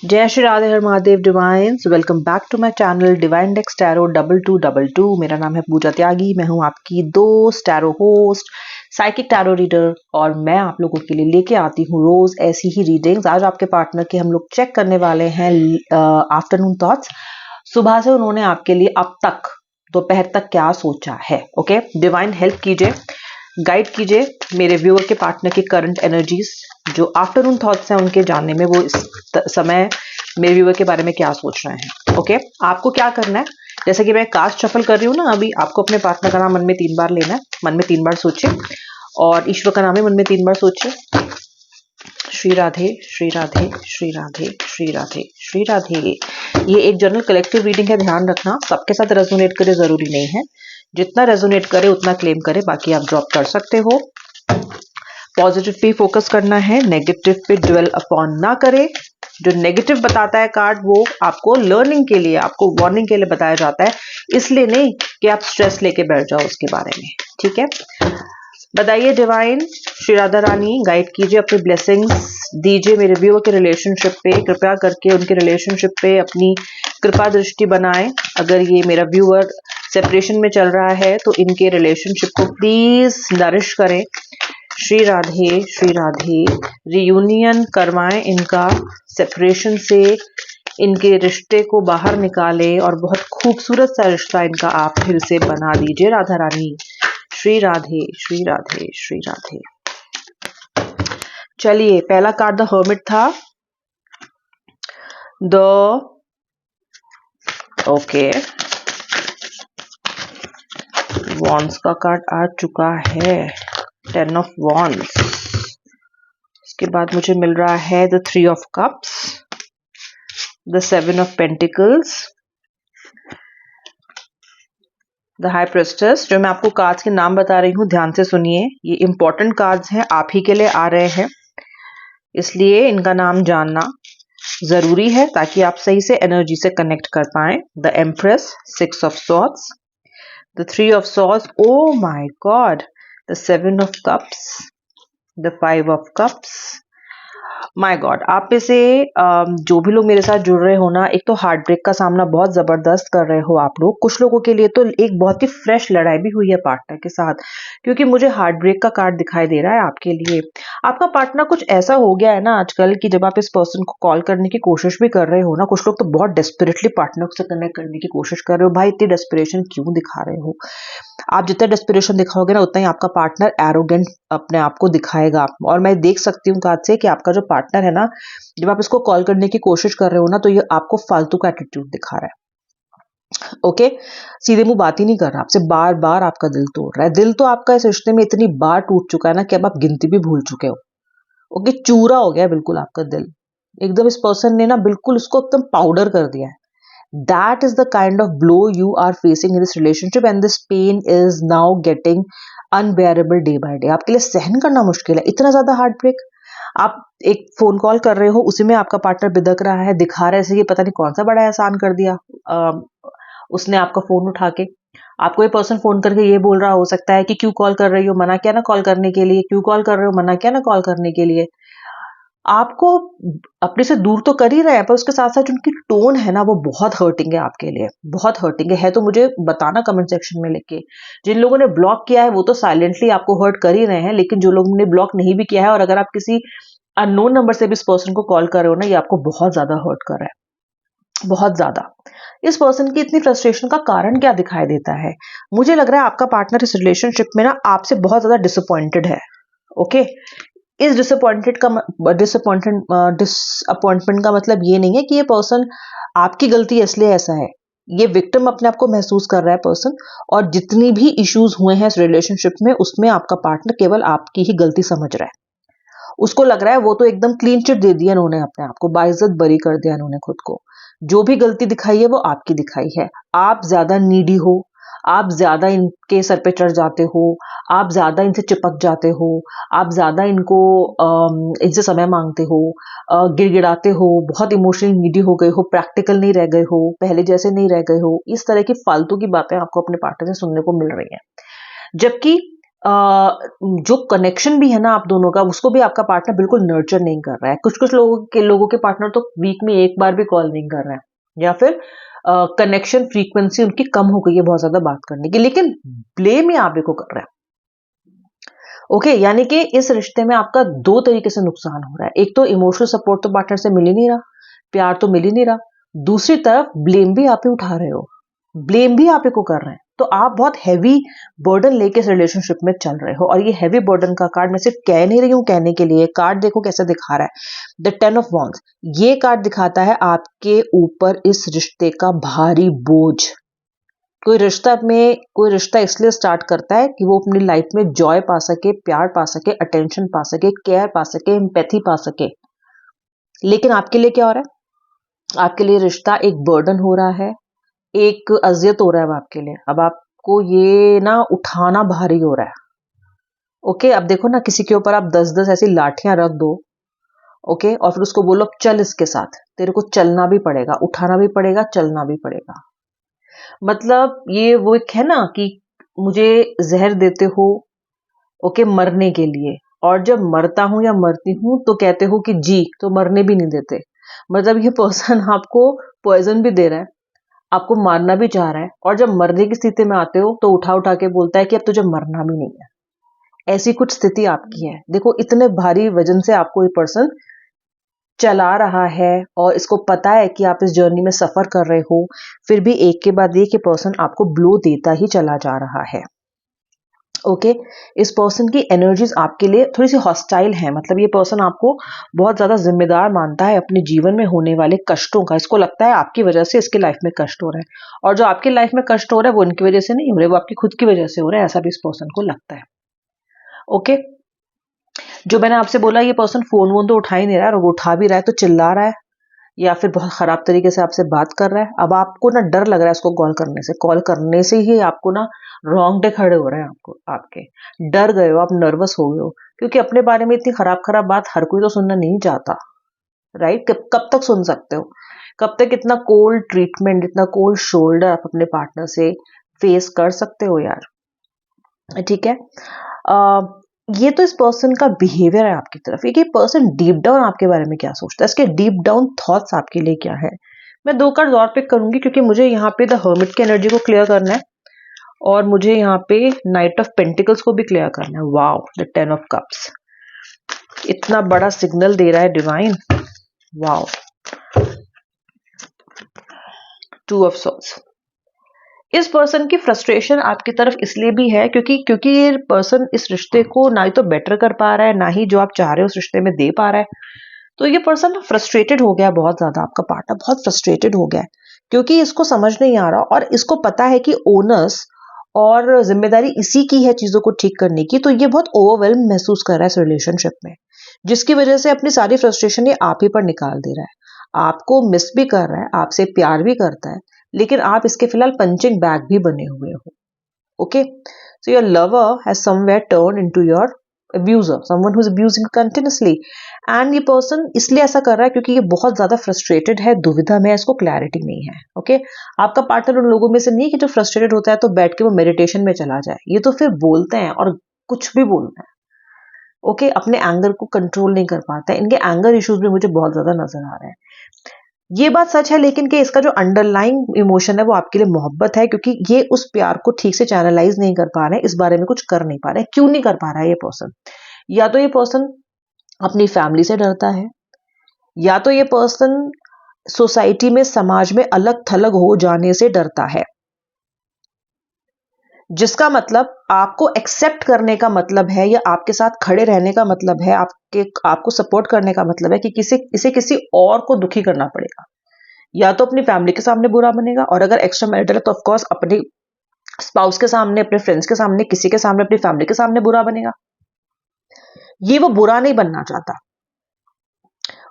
जय Shri Radhe Har Mahadev divines, welcome back to my channel divine decks tarot 2222। मेरा नाम है पूजा त्यागी। मैं हूं आपकी दोस्त, tarot host, psychic tarot reader, और मैं आप लोगों के लिए लेके आती हूं रोज ऐसी ही रीडिंग्स। आज आपके पार्टनर के हम लोग चेक करने वाले हैं आफ्टरनून थॉट्स। सुबह से उन्होंने आपके लिए अब तक दोपहर तक क्या सोचा है। ओके, डिवाइन हेल्प कीजिए, गाइड कीजिए मेरे व्यूअर के पार्टनर की करंट एनर्जीज, जो आफ्टरनून थॉट्स हैं उनके जानने में, वो इस समय मेरे व्यूअर के बारे में क्या सोच रहे हैं। ओके, आपको क्या करना है, जैसे कि मैं कास्ट शफल कर रही हूँ ना, अभी आपको अपने पार्टनर का नाम मन में 3 बार लेना है। मन में 3 बार सोचिए, और ईश्वर का नाम है मन में 3 बार सोचिए। श्री राधे, श्री राधे, श्री राधे, श्री राधे, श्री राधे। ये एक जनरल कलेक्टिव रीडिंग है, ध्यान रखना सबके साथ रेजोनेट करे जरूरी नहीं है। जितना रेजोनेट करे उतना क्लेम करे, बाकी आप ड्रॉप कर सकते हो। पॉजिटिव पे फोकस करना है, नेगेटिव पे ड्वेल अपॉन ना करे। जो नेगेटिव बताता है कार्ड, वो आपको लर्निंग के लिए, आपको वार्निंग के लिए बताया जाता है, इसलिए नहीं कि आप स्ट्रेस लेके बैठ जाओ उसके बारे में। ठीक है, बताइए डिवाइन, श्री राधा रानी गाइड कीजिए, अपनी ब्लेसिंग्स दीजिए मेरे व्यूअर के रिलेशनशिप पे। कृपया करके उनके रिलेशनशिप पे अपनी कृपा दृष्टि बनाएं। अगर ये मेरा व्यूअर सेपरेशन में चल रहा है तो इनके रिलेशनशिप को प्लीज नरिश करें। श्री राधे, श्री राधे। रियूनियन करवाएं इनका, सेपरेशन से इनके रिश्ते को बाहर निकाले और बहुत खूबसूरत सा रिश्ता इनका आप फिर से बना दीजिए राधा रानी। श्री राधे, श्री राधे, श्री राधे। चलिए, पहला कार्ड द हर्मिट था। ओके, वॉन्ड्स का कार्ड आ चुका है, 10 ऑफ वॉन्ड्स। इसके बाद मुझे मिल रहा है the 3 of cups, the 7 of pentacles, the high प्रेस्टेस। जो मैं आपको कार्ड्स के नाम बता रही हूँ, ध्यान से सुनिए, ये इंपॉर्टेंट कार्ड्स हैं, आप ही के लिए आ रहे हैं, इसलिए इनका नाम जानना जरूरी है ताकि आप सही से एनर्जी से कनेक्ट कर पाए। The empress, 6 of swords, the 3 of swords, oh my God, the 7 of cups, the 5 of cups. My God, आप में से जो भी लोग मेरे साथ जुड़ रहे हो ना, एक तो हार्ट ब्रेक का सामना बहुत जबरदस्त कर रहे हो आप लोग। कुछ लोगों के लिए तो एक बहुत ही फ्रेश लड़ाई भी हुई है पार्टनर के साथ, क्योंकि मुझे हार्ट ब्रेक का कार्ड दिखाई दे रहा है आपके लिए। आपका पार्टनर कुछ ऐसा हो गया है ना आजकल कि जब आप इस पर्सन को कॉल करने की कोशिश भी कर रहे हो ना, कुछ लोग तो बहुत डेस्परेटली पार्टनर से कनेक्ट करने की कोशिश कर रहे हो। भाई, इतनी डेस्परेशन क्यों दिखा रहे हो? आप जितना डेस्परेशन दिखाओगे ना, उतना ही आपका पार्टनर एरोगेंट अपने आप को दिखाएगा। और मैं देख सकती हूँ कार्ड से कि आपका जो पार्टनर है ना, जब आप इसको कॉल करने की कोशिश कर रहे हो ना, तो ये आपको फालतू का एटीट्यूड दिखा रहा है। ओके, सीधे मुंह बात ही नहीं कर रहा आपसे, बार बार आपका दिल तोड़ रहा है। दिल तो आपका इस रिश्ते में इतनी बार टूट चुका है ना कि अब आप गिनती भी भूल चुके हो। ओके, चूरा हो गया बिल्कुल आपका दिल, एकदम इस पर्सन ने ना बिल्कुल उसको एकदम पाउडर कर दिया है। That is the kind of blow you are facing in this relationship, and this pain is now getting unbearable day by day. आपके लिए सहन करना मुश्किल है, इतना ज्यादा हार्ट ब्रेक। आप एक फोन कॉल कर रहे हो, उसी में आपका पार्टनर बिदक रहा है, दिखा रहा है ऐसे कि पता नहीं कौन सा बड़ा एहसान कर दिया उसने आपका फोन उठा के। आपको ये पर्सन फोन करके ये बोल रहा हो सकता है कि क्यों कॉल कर रही हो, मना किया ना कॉल करने के लिए, क्यों कॉल कर रहे हो, मना किया ना कॉल करने के लिए। आपको अपने से दूर तो कर ही रहे हैं, पर उसके साथ साथ उनकी टोन है ना, वो बहुत हर्टिंग है आपके लिए, बहुत हर्टिंग है। तो मुझे बताना कमेंट सेक्शन में लिख के। जिन लोगों ने ब्लॉक किया है वो तो साइलेंटली आपको हर्ट कर ही रहे हैं, लेकिन जो लोगों ने ब्लॉक नहीं भी किया है, और अगर आप किसी अननोन नंबर से भी इस पर्सन को कॉल कर रहे हो ना, ये आपको बहुत ज्यादा हर्ट कर रहा है, बहुत ज्यादा। इस पर्सन की इतनी फ्रस्ट्रेशन का कारण क्या दिखाई देता है? मुझे लग रहा है आपका पार्टनर इस रिलेशनशिप में ना आपसे बहुत ज्यादा डिसअपॉइंटेड है। ओके, इस डिसअपॉइंटमेंट का मतलब ये नहीं है कि ये पर्सन आपकी गलती है इसलिए ऐसा है। ये विक्टिम अपने आप को महसूस कर रहा है पर्सन, और जितनी भी इश्यूज हुए हैं इस रिलेशनशिप में, उसमें आपका पार्टनर केवल आपकी ही गलती समझ रहा है। उसको लग रहा है वो तो एकदम क्लीन चिट दे दिया इन्होंने, अपने आप को बाइज्जत बरी कर दिया इन्होंने खुद को। जो भी गलती दिखाई है वो आपकी दिखाई है। आप ज्यादा नीडी हो, आप ज्यादा इनके सर पे चढ़ जाते हो, आप ज्यादा इनसे चिपक जाते हो, आप ज्यादा इनसे समय मांगते हो, गिड़गिड़ाते हो, बहुत इमोशनली नीडी हो गए हो, प्रैक्टिकल नहीं रह गए हो, पहले जैसे नहीं रह गए हो। इस तरह की फालतू की बातें आपको अपने पार्टनर से सुनने को मिल रही हैं, जबकि जो कनेक्शन भी है ना आप दोनों का, उसको भी आपका पार्टनर बिल्कुल नर्चर नहीं कर रहा है। कुछ कुछ लोगों के पार्टनर तो वीक में एक बार भी कॉल नहीं कर रहे हैं, या फिर कनेक्शन फ्रीक्वेंसी उनकी कम हो गई है बहुत ज्यादा बात करने की, लेकिन ब्लेम ही आप ही को कर रहा है। ओके, यानी कि इस रिश्ते में आपका दो तरीके से नुकसान हो रहा है। एक तो इमोशनल सपोर्ट तो पार्टनर से मिल ही नहीं रहा, प्यार तो मिल ही नहीं रहा, दूसरी तरफ ब्लेम भी आप ही उठा रहे हो, ब्लेम भी आप ही को कर रहे हैं। तो आप बहुत हैवी बर्डन लेके इस रिलेशनशिप में चल रहे हो। और ये हैवी बर्डन का कार्ड मैं सिर्फ कह नहीं रही हूं कहने के लिए, कार्ड देखो कैसे दिखा रहा है, द 10 ऑफ वॉन्ड्स। ये कार्ड दिखाता है आपके ऊपर इस रिश्ते का भारी बोझ। कोई रिश्ता इसलिए स्टार्ट करता है कि वो अपनी लाइफ में जॉय पा सके, प्यार पा सके, अटेंशन पा सके, केयर पा सके, एम्पैथी पा सके। लेकिन आपके लिए क्या हो रहा है? आपके लिए रिश्ता एक बर्डन हो रहा है, एक अजियत हो रहा है अब आपके लिए। अब आपको ये ना उठाना भारी हो रहा है। ओके, अब देखो ना, किसी के ऊपर आप 10-10 ऐसी लाठियां रख दो, ओके, और फिर उसको बोलो चल इसके साथ, तेरे को चलना भी पड़ेगा, उठाना भी पड़ेगा, चलना भी पड़ेगा। मतलब ये वो एक है ना कि मुझे जहर देते हो, ओके, मरने के लिए, और जब मरता हूं या मरती हूं तो कहते हो कि जी, तो मरने भी नहीं देते। मतलब ये पर्सन आपको पॉइजन भी दे रहा है, आपको मारना भी चाह रहा है, और जब मरने की स्थिति में आते हो तो उठा उठा के बोलता है कि अब तुझे मरना भी नहीं है। ऐसी कुछ स्थिति आपकी है। देखो, इतने भारी वजन से आपको ये पर्सन चला रहा है, और इसको पता है कि आप इस जर्नी में सफर कर रहे हो, फिर भी एक के बाद एक ये पर्सन आपको ब्लो देता ही चला जा रहा है। ओके, इस पर्सन की एनर्जीज आपके लिए थोड़ी सी हॉस्टाइल है। मतलब ये पर्सन आपको बहुत ज्यादा जिम्मेदार मानता है अपने जीवन में होने वाले कष्टों का। इसको लगता है आपकी वजह से इसकी लाइफ में कष्ट हो रहा है, और जो आपकी लाइफ में कष्ट हो रहा है वो उनकी वजह से नहीं हो रहा है, वो आपकी खुद की वजह से हो रहा है, ऐसा भी इस पर्सन को लगता है। ओके, जो मैंने आपसे बोला, ये पर्सन फोन वोन तो उठा ही नहीं रहा है, और वो उठा भी रहा है तो चिल्ला रहा है, या फिर बहुत खराब तरीके से आपसे बात कर रहा है। अब आपको ना डर लग रहा है इसको कॉल करने से ही आपको ना रोंगटे खड़े हो रहे हैं, आपको आपके डर गए हो, आप नर्वस हो गए हो, क्योंकि अपने बारे में इतनी खराब खराब बात हर कोई तो सुनना नहीं चाहता, राइट? कब तक सुन सकते हो? कब तक इतना कोल्ड ट्रीटमेंट, इतना कोल्ड शोल्डर आप अपने पार्टनर से फेस कर सकते हो यार? ठीक है। ये तो इस पर्सन का बिहेवियर है आपकी तरफ। ये पर्सन डीप डाउन आपके बारे में क्या सोचता है, इसके डीप डाउन थॉट्स आपके लिए क्या है? मैं 2 कार्ड और पिक करूंगी, क्योंकि मुझे यहाँ पे द हर्मिट की एनर्जी को क्लियर करना है, और मुझे यहाँ पे नाइट ऑफ पेंटिकल्स को भी क्लियर करना है। वाओ, द 10 ऑफ कप्स, इतना बड़ा सिग्नल दे रहा है डिवाइन। Wow, 2 of swords. इस पर्सन की फ्रस्ट्रेशन आपकी तरफ इसलिए भी है क्योंकि ये पर्सन इस रिश्ते को ना ही तो बेटर कर पा रहा है, ना ही जो आप चाह रहे हो उस रिश्ते में दे पा रहा है। तो ये पर्सन फ्रस्ट्रेटेड हो गया बहुत ज्यादा, आपका पार्टनर बहुत फ्रस्ट्रेटेड हो गया है, क्योंकि इसको समझ नहीं आ रहा, और इसको पता है कि ओनर्स और जिम्मेदारी इसी की है चीजों को ठीक करने की। तो ये बहुत ओवरवेल्म महसूस कर रहा है इस रिलेशनशिप में, जिसकी वजह से अपनी सारी फ्रस्ट्रेशन ये आप ही पर निकाल दे रहा है। आपको मिस भी कर रहा है, आपसे प्यार भी करता है, लेकिन आप इसके फिलहाल पंचिंग बैग भी बने हुए हो। Okay, so your lover has somewhere turn into your abuser, someone who is abusing continuously. And ये पर्सन इसलिए ऐसा कर रहा है क्योंकि ये बहुत ज्यादा फ्रस्ट्रेटेड है, दुविधा में है, इसको क्लैरिटी नहीं है। ओके, आपका पार्टनर उन लोगों में से नहीं है कि जो फ्रस्ट्रेटेड होता है तो बैठ के वो मेडिटेशन में चला जाए। ये तो फिर बोलते हैं और कुछ भी बोलते हैं। ओके, अपने एंगर को कंट्रोल नहीं कर पाता है। इनके एंगर इश्यूज भी मुझे बहुत ज्यादा नजर आ रहे हैं। ये बात सच है, लेकिन कि इसका जो अंडरलाइंग इमोशन है वो आपके लिए मोहब्बत है, क्योंकि ये उस प्यार को ठीक से चैनलाइज नहीं कर पा रहे हैं, इस बारे में कुछ कर नहीं पा रहे हैं। क्यों नहीं कर पा रहा है ये पर्सन? या तो ये पर्सन अपनी फैमिली से डरता है, या तो ये पर्सन सोसाइटी में, समाज में अलग थलग हो जाने से डरता है, जिसका मतलब आपको एक्सेप्ट करने का मतलब है, या आपके साथ खड़े रहने का मतलब है, आपको सपोर्ट करने का मतलब है कि इसे किसी और को दुखी करना पड़ेगा। या तो अपनी फैमिली के सामने बुरा बनेगा, और अगर एक्स्ट्रा मैरिटल है तो ऑफकोर्स अपने स्पाउस के सामने, अपने फ्रेंड्स के सामने, किसी के सामने, अपनी फैमिली के सामने बुरा बनेगा। ये वो बुरा नहीं बनना चाहता।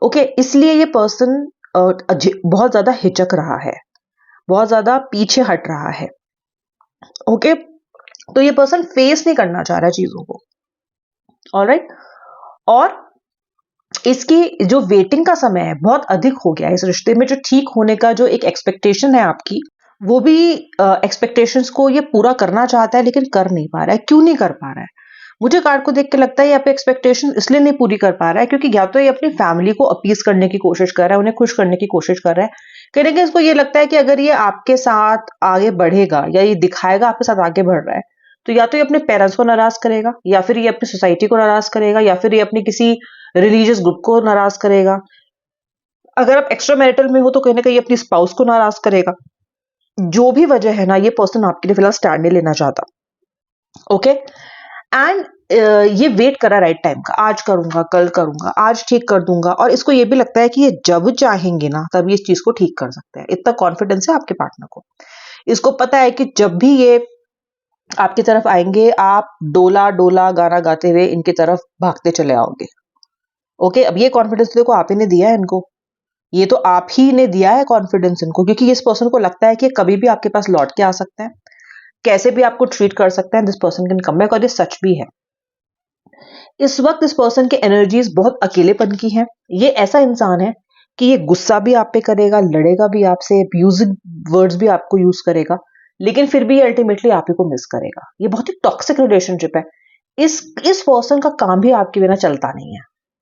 ओके, इसलिए ये पर्सन बहुत ज्यादा हिचक रहा है, बहुत ज्यादा पीछे हट रहा है। ओके, तो ये पर्सन फेस नहीं करना चाह रहा है चीजों को। ऑलराइट, और इसकी जो वेटिंग का समय है बहुत अधिक हो गया है इस रिश्ते में। जो ठीक होने का जो एक एक्सपेक्टेशन है आपकी, वो भी एक्सपेक्टेशंस को ये पूरा करना चाहता है, लेकिन कर नहीं पा रहा है। क्यों नहीं कर पा रहा है? मुझे कार्ड को देख के लगता है ये आपकी एक्सपेक्टेशन इसलिए नहीं पूरी कर पा रहा है क्योंकि या तो ये अपनी फैमिली को अपीज करने की कोशिश कर रहा है, उन्हें खुश करने की कोशिश कर रहा है। कहीं ना कहीं इसको ये लगता है कि अगर ये आपके साथ आगे बढ़ेगा या ये दिखाएगा आपके साथ आगे बढ़ रहा है, तो या तो ये अपने पेरेंट्स को नाराज करेगा, या फिर ये अपनी सोसाइटी को नाराज करेगा, या फिर ये अपनी किसी रिलीजियस ग्रुप को नाराज करेगा। अगर आप एक्स्ट्रा मैरिटल में हो तो कहीं ना कहीं अपनी स्पाउस को नाराज करेगा। जो भी वजह है ना, ये पर्सन आपके लिए फिलहाल स्टैंड नहीं लेना चाहता। ओके, एंड ये वेट करा राइट टाइम का, आज करूंगा, कल करूंगा, आज ठीक कर दूंगा। और इसको ये भी लगता है कि ये जब चाहेंगे ना तब ये इस चीज को ठीक कर सकते हैं। इतना कॉन्फिडेंस है आपके पार्टनर को। इसको पता है कि जब भी ये आपकी तरफ आएंगे, आप डोला डोला गाना गाते हुए इनकी तरफ भागते चले आओगे। ओके, अब ये कॉन्फिडेंस देखो आप ही ने दिया है इनको, ये तो आप ही ने दिया है कॉन्फिडेंस इनको, क्योंकि इस पर्सन को लगता है कि कभी भी आपके पास लौट के आ सकते हैं, कैसे भी आपको ट्रीट कर सकते हैं। This person can come back, और ये सच भी है। इस वक्त इस पर्सन की एनर्जीज बहुत अकेलेपन की हैं। ये ऐसा इंसान है कि ये गुस्सा भी आप पे करेगा, लड़ेगा भी आपसे, अब्यूजिव वर्ड्स भी आपको यूज करेगा, लेकिन फिर भी अल्टीमेटली आप ही को मिस करेगा। ये बहुत ही टॉक्सिक रिलेशनशिप है। इस पर्सन का काम भी आपके बिना चलता नहीं है।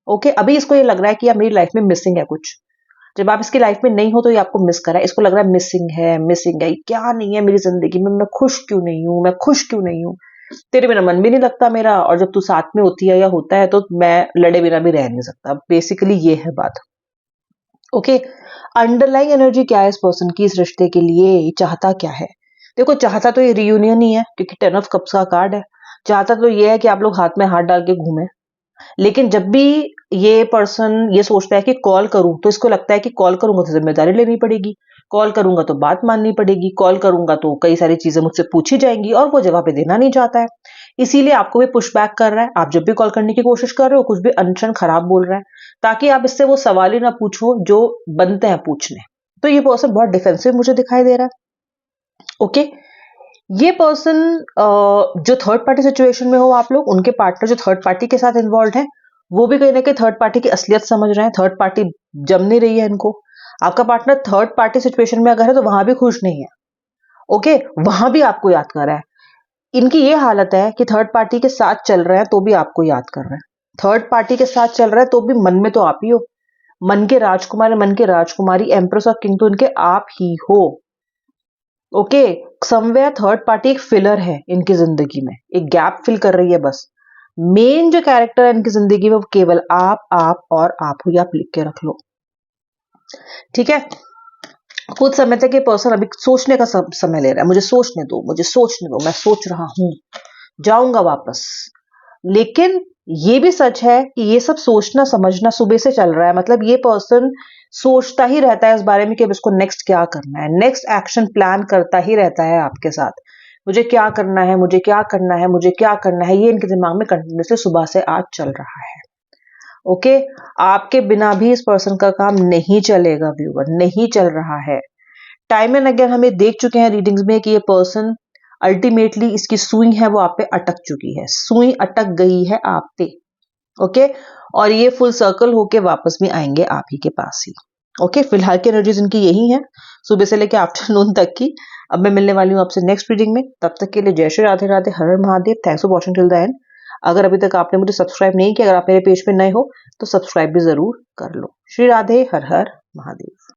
ओके, अभी इसको ये लग रहा है कि यार मेरी लाइफ में मिसिंग है कुछ। जब आप इसकी लाइफ में नहीं हो तो ये आपको मिस कर रहा है। इसको लग रहा है मिसिंग है, क्या नहीं है मेरी जिंदगी में, मैं खुश क्यों नहीं हूं, मैं खुश क्यों नहीं हूं, तेरे बिना मन भी नहीं लगता मेरा, और जब तू साथ में होती है या होता है तो मैं लड़े बिना भी रह नहीं सकता। बेसिकली ये है बात। ओके, अंडरलाइंग एनर्जी क्या है इस पर्सन की इस रिश्ते के लिए, चाहता क्या है? देखो, चाहता तो ये रियूनियन ही है, क्योंकि 10 ऑफ कप्स का कार्ड है। चाहता तो ये है कि आप लोग हाथ में हाथ डाल के घूमें। लेकिन जब भी ये पर्सन ये सोचता है कि कॉल करूं, तो इसको लगता है कि कॉल करूंगा तो जिम्मेदारी लेनी पड़ेगी, कॉल करूंगा तो बात माननी पड़ेगी, कॉल करूंगा तो कई सारी चीजें मुझसे पूछी जाएंगी, और वो जवाब देना नहीं चाहता है। इसीलिए आपको भी पुश बैक कर रहा है। आप जब भी कॉल करने की कोशिश कर रहे हो, कुछ भी अनशन खराब बोल रहा है, ताकि आप इससे वो सवाल ही ना पूछो जो बनते हैं पूछने। तो ये पर्सन बहुत डिफेंसिव मुझे दिखाई दे रहा है। ओके, ये पर्सन जो थर्ड पार्टी सिचुएशन में हो आप लोग, उनके पार्टनर जो थर्ड पार्टी के साथ इन्वॉल्व है, वो भी कहीं ना कहीं थर्ड पार्टी की असलियत समझ रहे हैं। थर्ड पार्टी जम नहीं रही है इनको। आपका पार्टनर थर्ड पार्टी सिचुएशन में अगर है तो वहां भी खुश नहीं है। ओके, वहां भी आपको याद कर रहा है। इनकी ये हालत है कि थर्ड पार्टी के साथ चल रहे हैं तो भी आपको याद कर रहे हैं, थर्ड पार्टी के साथ चल रहा है तो भी मन में तो आप ही हो। मन के राजकुमार, मन के राजकुमारी, एम्प्रेस और किंग तो इनके आप ही हो। ओके, समवेयर थर्ड पार्टी एक फिलर है इनकी जिंदगी में, एक गैप फिल कर रही है बस। मेन जो कैरेक्टर है इनकी जिंदगी में वो केवल आप और आप हो। ये आप लिख के रख लो, ठीक है? कुछ समय तक ये पर्सन अभी सोचने का समय ले रहा है, मुझे सोचने दो, मुझे सोचने दो, मैं सोच रहा हूं, जाऊंगा वापस। लेकिन ये भी सच है कि ये सब सोचना समझना सुबह से चल रहा है। मतलब ये पर्सन सोचता ही रहता है इस बारे में कि अब इसको नेक्स्ट क्या करना है, नेक्स्ट एक्शन प्लान करता ही रहता है आपके साथ। मुझे क्या करना है, मुझे क्या करना है, मुझे क्या करना है, ये इनके दिमाग में कंटिन्यूसली सुबह से आज चल रहा है। ओके, आपके बिना भी इस पर्सन का काम नहीं चलेगा व्यूअर, नहीं चल रहा है। टाइम एंड अगेन हमें देख चुके हैं रीडिंग्स में कि ये पर्सन अल्टीमेटली इसकी सुई है वो आप पे अटक चुकी है, सुई अटक गई है आप पे। ओके, और ये फुल सर्कल होके वापस भी आएंगे आप ही के पास ही। ओके, फिलहाल की एनर्जीज इनकी यही है, सुबह से लेकर आफ्टरनून तक की। अब मैं मिलने वाली हूँ आपसे नेक्स्ट रीडिंग में। तब तक के लिए जय Shri Radhe Radhe, Har Har Mahadev. Thanks for watching till the end. अगर अभी तक आपने मुझे सब्सक्राइब नहीं किया, अगर आप मेरे पेज पे नए हो तो सब्सक्राइब भी जरूर कर लो। श्री राधे, हर हर महादेव।